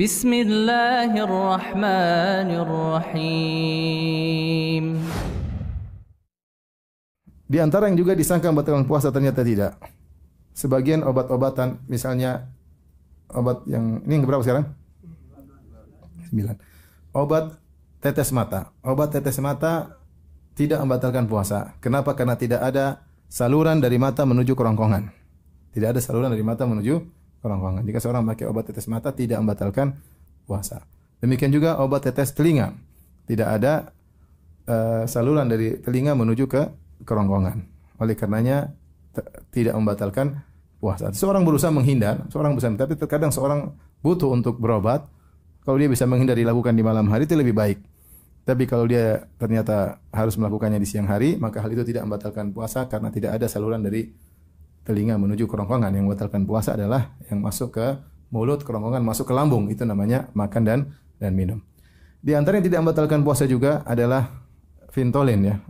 Bismillahirrahmanirrahim. Di antara yang juga disangka membatalkan puasa ternyata tidak. Sebagian obat-obatan, misalnya obat yang ini yang berapa sekarang? 9. Obat tetes mata. Obat tetes mata tidak membatalkan puasa. Kenapa? Karena tidak ada saluran dari mata menuju kerongkongan. Tidak ada saluran dari mata menuju kerongkongan. Jika seorang memakai obat tetes mata tidak membatalkan puasa. Demikian juga obat tetes telinga. Tidak ada saluran dari telinga menuju ke kerongkongan. Oleh karenanya tidak membatalkan puasa. Seorang berusaha menghindar, tapi terkadang seorang butuh untuk berobat. Kalau dia bisa menghindar dilakukan di malam hari itu lebih baik. Tapi kalau dia ternyata harus melakukannya di siang hari, maka hal itu tidak membatalkan puasa karena tidak ada saluran dari telinga menuju kerongkongan. Yang membatalkan puasa adalah yang masuk ke mulut, kerongkongan masuk ke lambung. Itu namanya makan dan minum. Di antara yang tidak membatalkan puasa juga adalah Ventolin ya,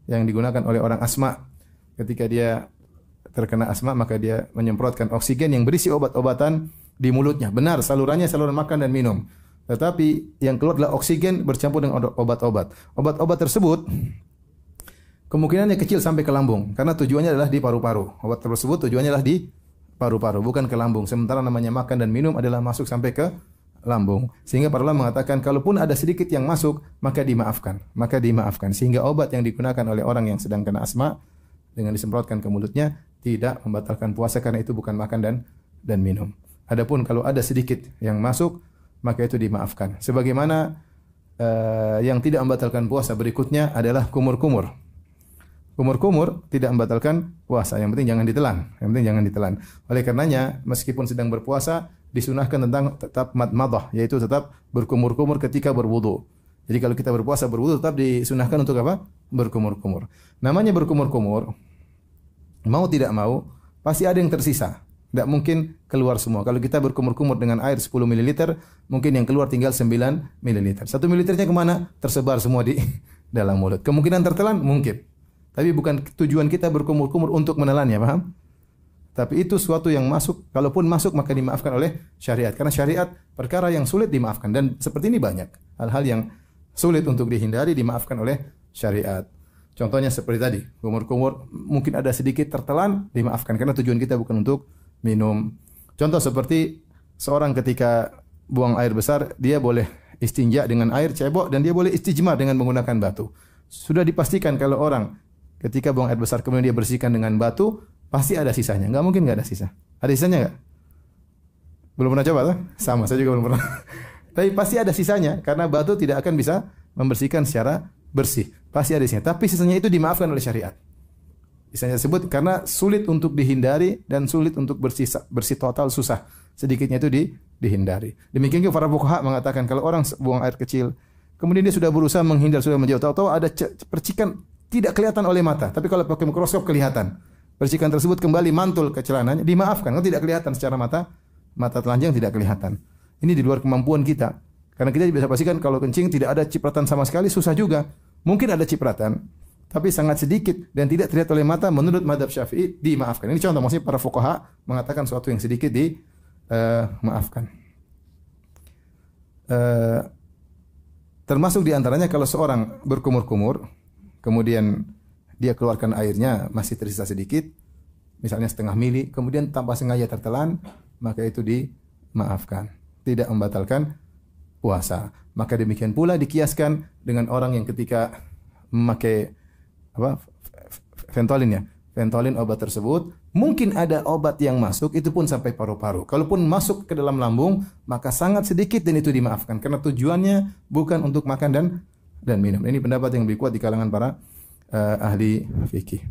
yang digunakan oleh orang asma. Ketika dia terkena asma maka dia menyemprotkan oksigen yang berisi obat-obatan di mulutnya. Benar, salurannya saluran makan dan minum. Tetapi yang keluar adalah oksigen bercampur dengan obat-obat. Obat-obat tersebut kemungkinannya kecil sampai ke lambung karena tujuannya adalah di paru-paru. Obat tersebut tujuannya adalah di paru-paru, bukan ke lambung. Sementara namanya makan dan minum adalah masuk sampai ke lambung. Sehingga para ulama mengatakan kalaupun ada sedikit yang masuk, maka dimaafkan. Sehingga obat yang digunakan oleh orang yang sedang kena asma dengan disemprotkan ke mulutnya tidak membatalkan puasa karena itu bukan makan dan minum. Adapun kalau ada sedikit yang masuk, maka itu dimaafkan. Sebagaimana yang tidak membatalkan puasa berikutnya adalah kumur-kumur. Kumur-kumur tidak membatalkan puasa. Yang penting jangan ditelan. Oleh karenanya, meskipun sedang berpuasa, disunahkan tentang tetap madmadah, yaitu tetap berkumur-kumur ketika berwudu. Jadi kalau kita berpuasa berwudu tetap disunahkan untuk apa? Berkumur-kumur. Namanya berkumur-kumur, mau tidak mau, pasti ada yang tersisa. Tidak mungkin keluar semua. Kalau kita berkumur-kumur dengan air 10 ml, mungkin yang keluar tinggal 9 ml. 1 ml-nya kemana? Tersebar semua di dalam mulut. Kemungkinan tertelan? Mungkin. Tapi bukan tujuan kita berkumur-kumur untuk menelannya, paham? Tapi itu suatu yang masuk. Kalaupun masuk, maka dimaafkan oleh syariat. Karena syariat perkara yang sulit dimaafkan. Dan seperti ini banyak. Hal-hal yang sulit untuk dihindari dimaafkan oleh syariat. Contohnya seperti tadi. Kumur-kumur mungkin ada sedikit tertelan, dimaafkan. Karena tujuan kita bukan untuk minum. Contoh seperti seorang ketika buang air besar, dia boleh istinja dengan air cebok dan dia boleh istijmar dengan menggunakan batu. Sudah dipastikan kalau orang ketika buang air besar kemudian dia bersihkan dengan batu, pasti ada sisanya. Enggak mungkin enggak ada sisa. Ada sisanya enggak? Belum pernah coba tuh? Sama, saya juga belum pernah. Tapi pasti ada sisanya karena batu tidak akan bisa membersihkan secara bersih. Pasti ada sisanya. Tapi sisanya itu dimaafkan oleh syariat. Sisanya tersebut karena sulit untuk dihindari dan sulit untuk bersih total, susah. Sedikitnya itu dihindari. Demikian juga para fuqaha mengatakan kalau orang buang air kecil, kemudian dia sudah berusaha menghindar, sudah menjauh, tahu-tahu ada percikan tidak kelihatan oleh mata, tapi kalau pakai mikroskop kelihatan. Percikan tersebut kembali mantul ke celananya, dimaafkan. Kalau tidak kelihatan secara mata telanjang tidak kelihatan. Ini di luar kemampuan kita. Karena kita bisa pastikan kalau kencing tidak ada cipratan sama sekali, susah juga. Mungkin ada cipratan, tapi sangat sedikit dan tidak terlihat oleh mata. Menurut mazhab Syafi'i dimaafkan. Ini contoh, maksudnya para fuqaha mengatakan sesuatu yang sedikit dimaafkan. Termasuk diantaranya kalau seorang berkumur-kumur, kemudian dia keluarkan airnya masih tersisa sedikit, misalnya setengah mili, kemudian tanpa sengaja tertelan, maka itu dimaafkan, tidak membatalkan puasa. Maka demikian pula dikiaskan dengan orang yang ketika memakai Ventolin obat tersebut, mungkin ada obat yang masuk, itu pun sampai paru-paru. Kalaupun masuk ke dalam lambung, maka sangat sedikit dan itu dimaafkan karena tujuannya bukan untuk makan dan minum. Ini pendapat yang lebih kuat di kalangan para ahli fikih.